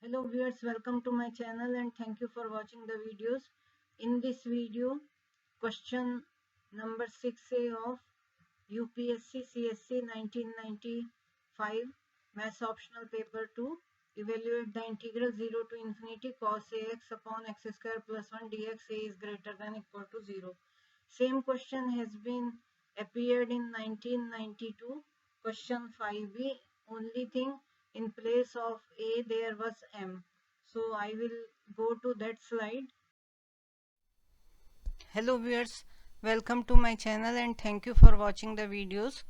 Hello viewers, welcome to my channel and thank you for watching the videos. In this video, question number 6A of UPSC CSC 1995 Maths Optional Paper 2. Evaluate the integral 0 to infinity cos ax upon x square plus 1 dx a is greater than equal to 0. Same question has been appeared in 1992, question 5B. Only thing, in place of A there was M. So I will go to that slide. Hello viewers, welcome to my channel and thank you for watching the videos.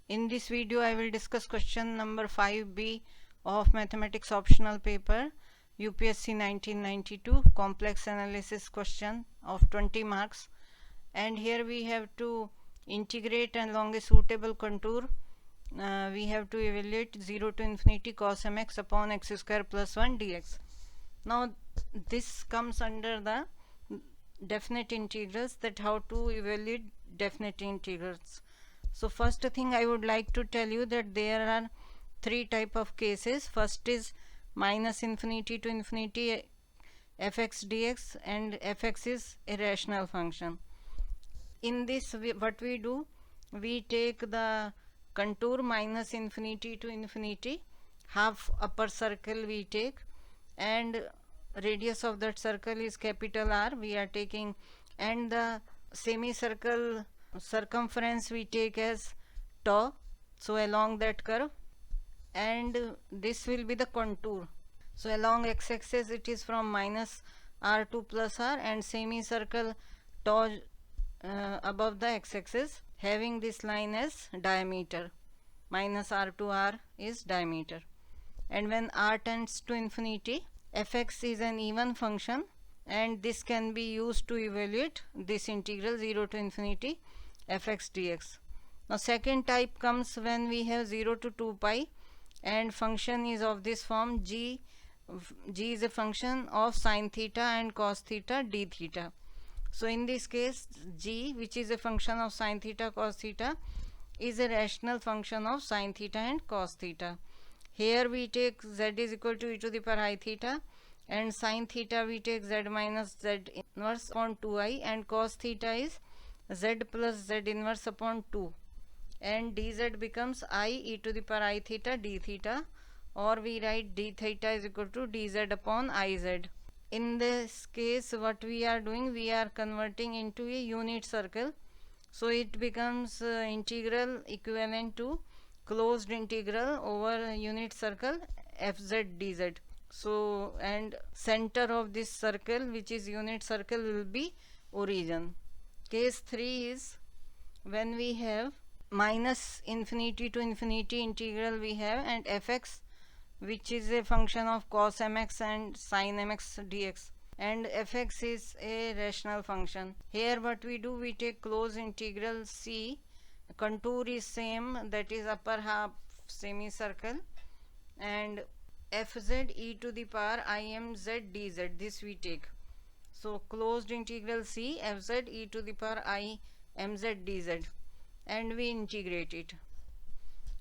In this video I will discuss question number 5B of mathematics optional paper UPSC 1992 complex analysis question of 20 marks, and here we have to integrate along a suitable contour. We have to evaluate 0 to infinity cos mx upon x square plus 1 dx. Now this comes under the definite integrals, that how to evaluate definite integrals. So first thing I would like to tell you that there are three type of cases. First is minus infinity to infinity fx dx, and fx is a rational function. In this what we do, we take the contour minus infinity to infinity, half upper circle we take, and radius of that circle is capital R we are taking, and the semicircle circumference we take as tau, so along that curve, and this will be the contour. So along x-axis it is from minus r to plus r, and semicircle tau above the x-axis, having this line as diameter. Minus r to r is diameter, and when r tends to infinity, fx is an even function, and this can be used to evaluate this integral 0 to infinity fx dx. Now second type comes when we have 0 to 2 pi and function is of this form. G is a function of sine theta and cos theta d theta. So in this case, g, which is a function of sine theta cos theta, is a rational function of sine theta and cos theta. Here we take z is equal to e to the power I theta, and sine theta we take z minus z inverse upon 2i, and cos theta is z plus z inverse upon 2, and dz becomes I e to the power I theta d theta, or we write d theta is equal to dz upon iz. In this case what we are doing, we are converting into a unit circle, so it becomes integral equivalent to closed integral over unit circle fz dz. So and center of this circle, which is unit circle, will be origin. Case 3 is when we have minus infinity to infinity integral we have, and fx, which is a function of cos mx and sin mx dx, and fx is a rational function. Here what we do, we take closed integral c, contour is same, that is upper half semicircle, and fz e to the power imz dz, this we take. So closed integral c fz e to the power imz dz, and we integrate it.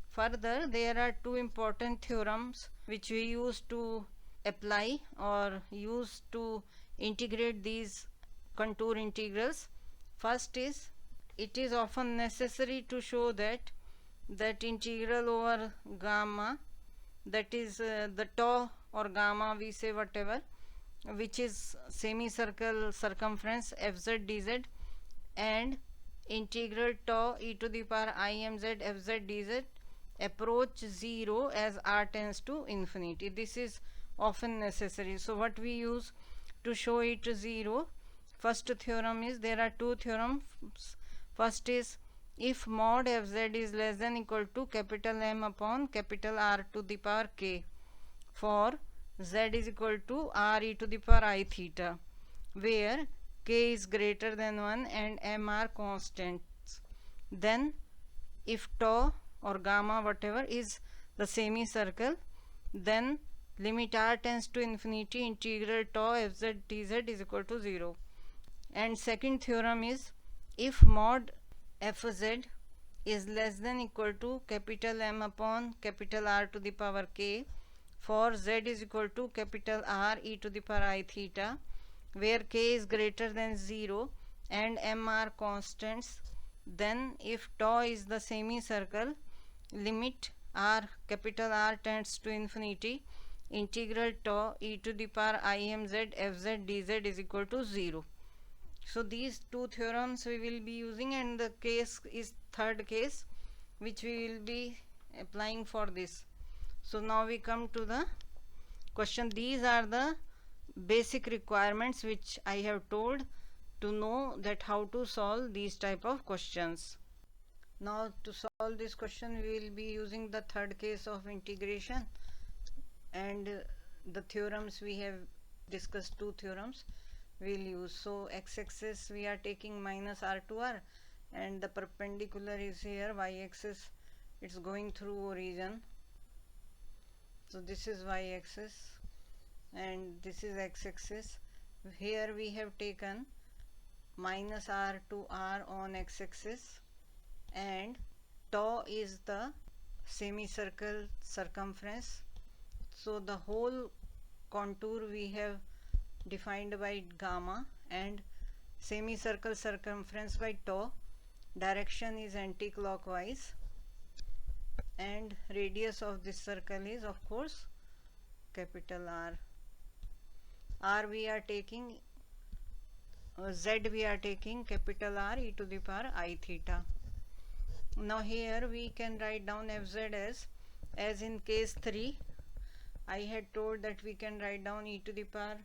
Further, there are two important theorems which we use to apply or use to integrate these contour integrals. First is, it is often necessary to show that integral over gamma, that is the tau or gamma we say whatever, which is semicircle circumference fz dz, and integral tau e to the power imz fz dz approach 0 as r tends to infinity. This is often necessary. So what we use to show it 0, first theorem is, there are two theorems. First is, if mod fz is less than equal to capital M upon capital R to the power k for z is equal to r e to the power I theta, where k is greater than 1 and m are constants, then if tau or gamma whatever is the semicircle, then limit r tends to infinity integral tau fz dz is equal to 0. And second theorem is, if mod fz is less than equal to capital M upon capital R to the power k for z is equal to capital R e to the power I theta, where k is greater than 0 and m are constants, then if tau is the semicircle, limit r capital R tends to infinity, integral tau e to the power imz fz dz is equal to 0. So these two theorems we will be using, and the case is third case which we will be applying for this. So now we come to the question. These are the basic requirements which I have told to know that how to solve these type of questions. Now to solve this question we will be using the third case of integration, and the theorems we have discussed, two theorems we will use. So x-axis we are taking minus r to r, and the perpendicular is here, y-axis it's going through origin. So this is y-axis and this is x-axis. Here we have taken minus r to r on x-axis, and tau is the semicircle circumference. So the whole contour we have defined by gamma, and semicircle circumference by tau. Direction is anti-clockwise, and radius of this circle is of course capital R. R we are taking z we are taking capital R e to the power I theta. Now here we can write down fz as in case 3 I had told that we can write down e to the power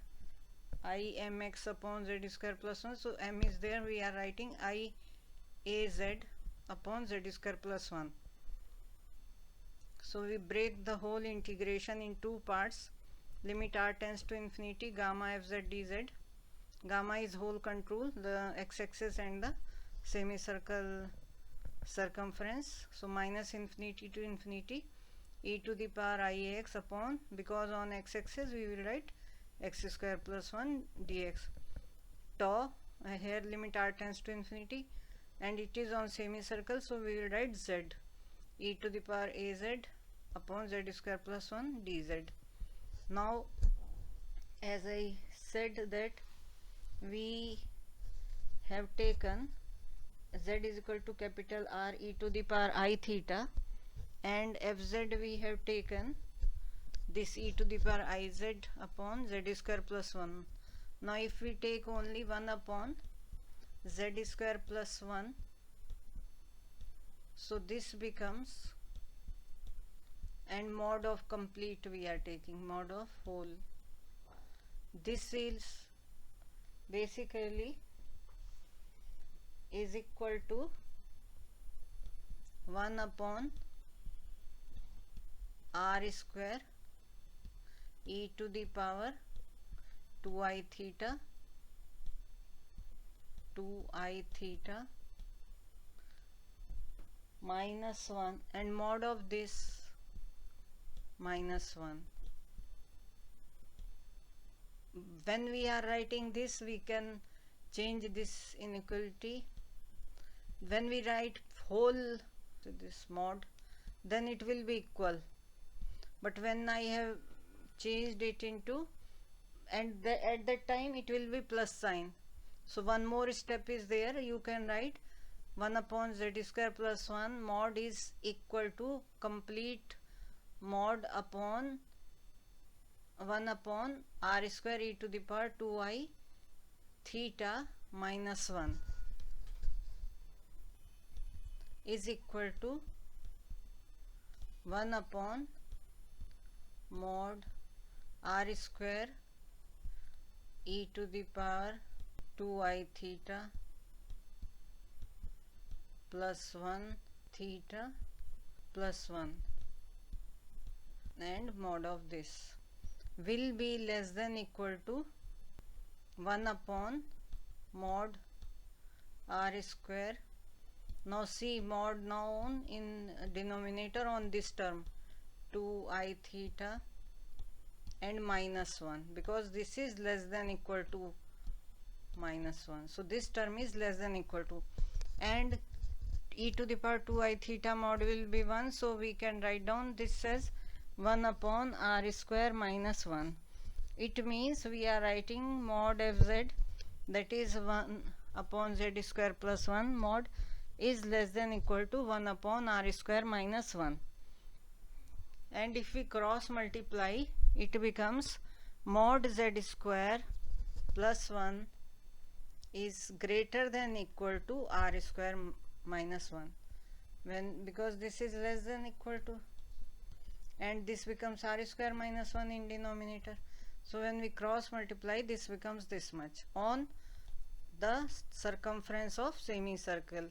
I mx upon z square plus 1. So m is there, we are writing I a z upon z square plus 1. So we break the whole integration in two parts. Limit r tends to infinity, gamma fz dz. Gamma is whole contour, the x-axis and the semicircle circumference. So minus infinity to infinity, e to the power ix upon, because on x-axis we will write x square plus 1 dx. Tau, here limit r tends to infinity, and it is on semicircle, so we will write z e to the power az upon z square plus 1 dz. Now as I said that we have taken z is equal to capital R e to the power I theta, and fz we have taken this e to the power iz upon z square plus 1. Now if we take only 1 upon z square plus 1, so this becomes, and mod of complete we are taking, mod of whole. This is basically is equal to 1 upon r square e to the power 2i theta minus 1, and mod of this minus 1. When we are writing this, we can change this inequality. When we write whole to this mod, then it will be equal, but when I have changed it into, and at that time it will be plus sign. So one more step is there, you can write 1 upon z square plus 1 mod is equal to complete mod upon 1 upon r square e to the power 2i theta minus 1 is equal to 1 upon mod r square e to the power 2i theta plus 1 theta plus 1, and mod of this will be less than equal to 1 upon mod r square. Now see, mod now on in denominator on this term 2i theta and minus 1, because this is less than equal to minus 1, so this term is less than equal to, and e to the power 2i theta mod will be 1, so we can write down this as 1 upon r square minus 1. It means we are writing mod fz, that is 1 upon z square plus 1 mod is less than equal to 1 upon r square minus 1. And if we cross multiply, it becomes mod z square plus 1 is greater than equal to r square minus 1, because this is less than equal to, and this becomes r square minus 1 in denominator. So when we cross multiply, this becomes this much on the circumference of semicircle.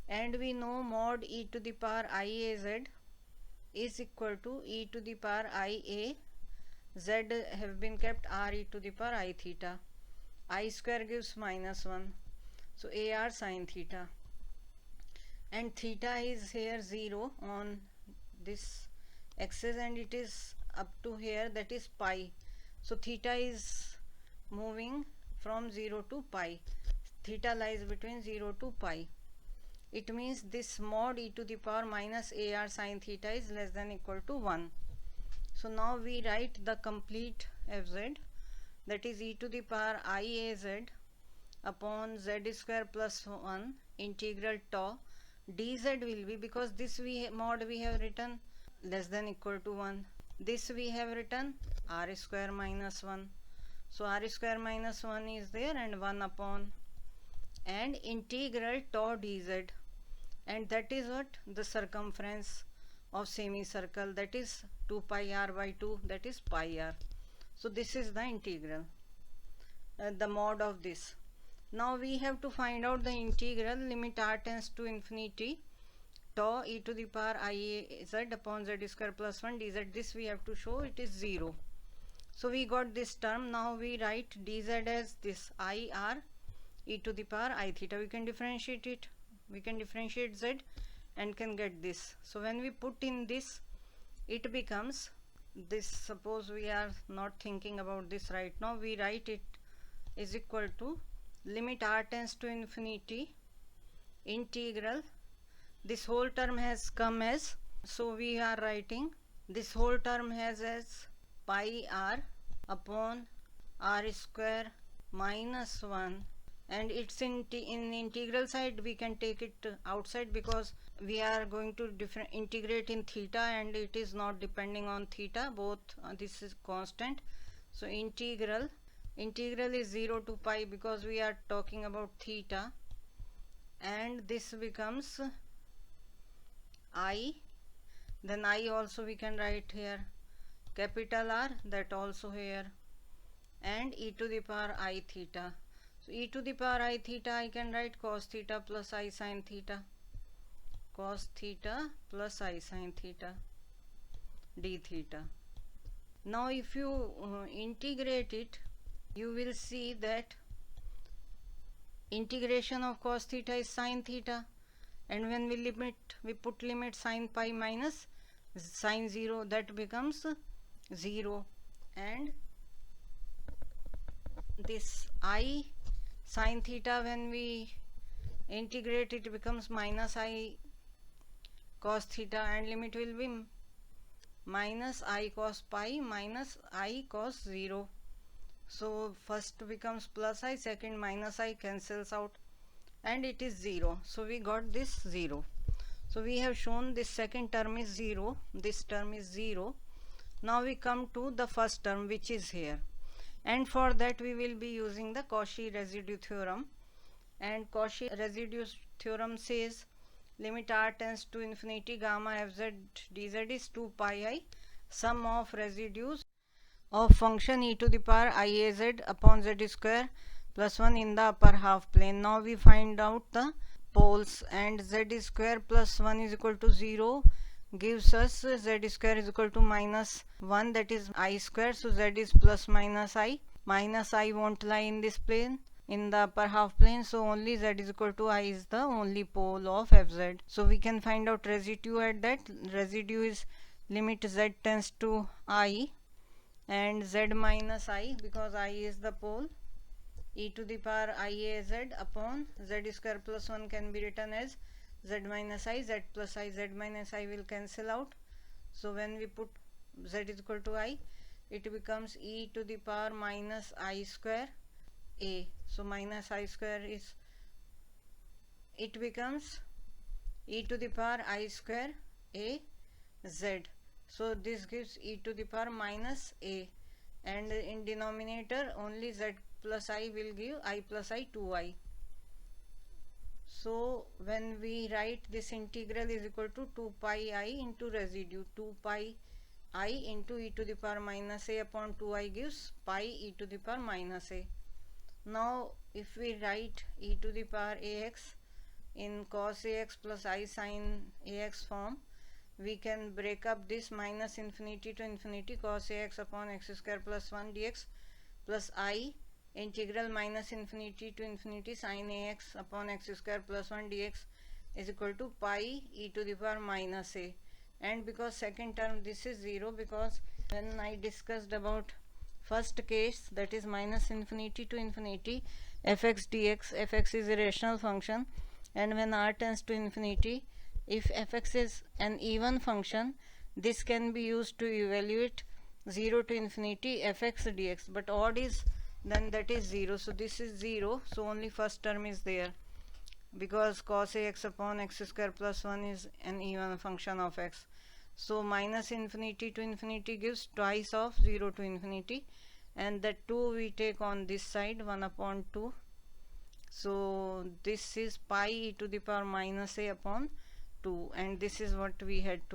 And we know mod e to the power iaz is equal to e to the power ia, z have been kept r e to the power I theta. I square gives minus 1, so ar sin theta, and theta is here 0 on this axis and it is up to here, that is pi. So theta is moving from 0 to pi. Theta lies between 0 to pi. It means this mod e to the power minus ar sin theta is less than equal to 1. So now we write the complete fz, that is e to the power iaz upon z square plus 1 integral tau dz will be, because this mod we have written less than equal to 1, this we have written r square minus 1, so r square minus 1 is there, and 1 upon and integral tau dz, and that is what the circumference of semicircle, that is 2 pi r by 2, that is pi r. So this is the integral, the mod of this. Now we have to find out the integral limit r tends to infinity tau e to the power iaz upon z square plus 1 dz. This we have to show it is 0. So we got this term. Now we write dz as this ir e to the power I theta. We can differentiate it. We can differentiate z and can get this. So when we put in this, it becomes this. Suppose we are not thinking about this right now, we write it is equal to limit r tends to infinity integral, this whole term has come as, so we are writing this whole term has as pi r upon r square minus 1, and it's in integral side we can take it outside, because we are going to integrate in theta and it is not depending on theta, both this is constant. So integral is 0 to pi, because we are talking about theta, and this becomes I, then I also we can write here capital R, that also here, and e to the power I theta. So e to the power I theta I can write cos theta plus I sin theta, cos theta plus I sin theta d theta. Now if you integrate it, you will see that integration of cos theta is sin theta, and when we put limit sin pi minus sin 0, that becomes 0, and this I sin theta, when we integrate it becomes minus I cos theta, and limit will be minus I cos pi minus I cos 0. So first becomes plus I, second minus I, cancels out, and it is 0. So we got this 0. So we have shown this second term is 0, this term is 0. Now we come to the first term, which is here, and for that we will be using the Cauchy residue theorem. And Cauchy residue theorem says limit r tends to infinity gamma fz dz is 2 pi I sum of residues of function e to the power iaz upon z square plus 1 in the upper half plane. Now we find out the poles, and z square plus 1 is equal to 0 gives us z square is equal to minus 1, that is I square. So z is plus minus I won't lie in this plane, in the upper half plane, so only z is equal to I is the only pole of fz. So we can find out residue at that. Residue is limit z tends to I and z minus I, because I is the pole, e to the power iaz upon z square plus 1 can be written as z minus I, z plus I, z minus I will cancel out. So when we put z is equal to I, it becomes e to the power minus I square a. So minus I square is, it becomes e to the power I square a z. So this gives e to the power minus a, and in denominator only z plus I will give I plus I 2i. So when we write this integral is equal to 2 pi I into residue, 2 pi I into e to the power minus a upon 2i gives pi e to the power minus a. Now if we write e to the power ax in cos ax plus I sin ax form, we can break up this minus infinity to infinity cos ax upon x square plus 1 dx plus I integral minus infinity to infinity sin ax upon x square plus 1 dx is equal to pi e to the power minus a. And because second term this is 0, because when I discussed about first case, that is minus infinity to infinity fx dx, fx is a rational function, and when r tends to infinity, if fx is an even function, this can be used to evaluate 0 to infinity fx dx, but odd is, then that is 0. So this is 0, so only first term is there, because cos ax upon x square plus 1 is an even function of x. So minus infinity to infinity gives twice of 0 to infinity, and that 2 we take on this side, 1 upon 2. So this is pi e to the power minus a upon 2, and this is what we had to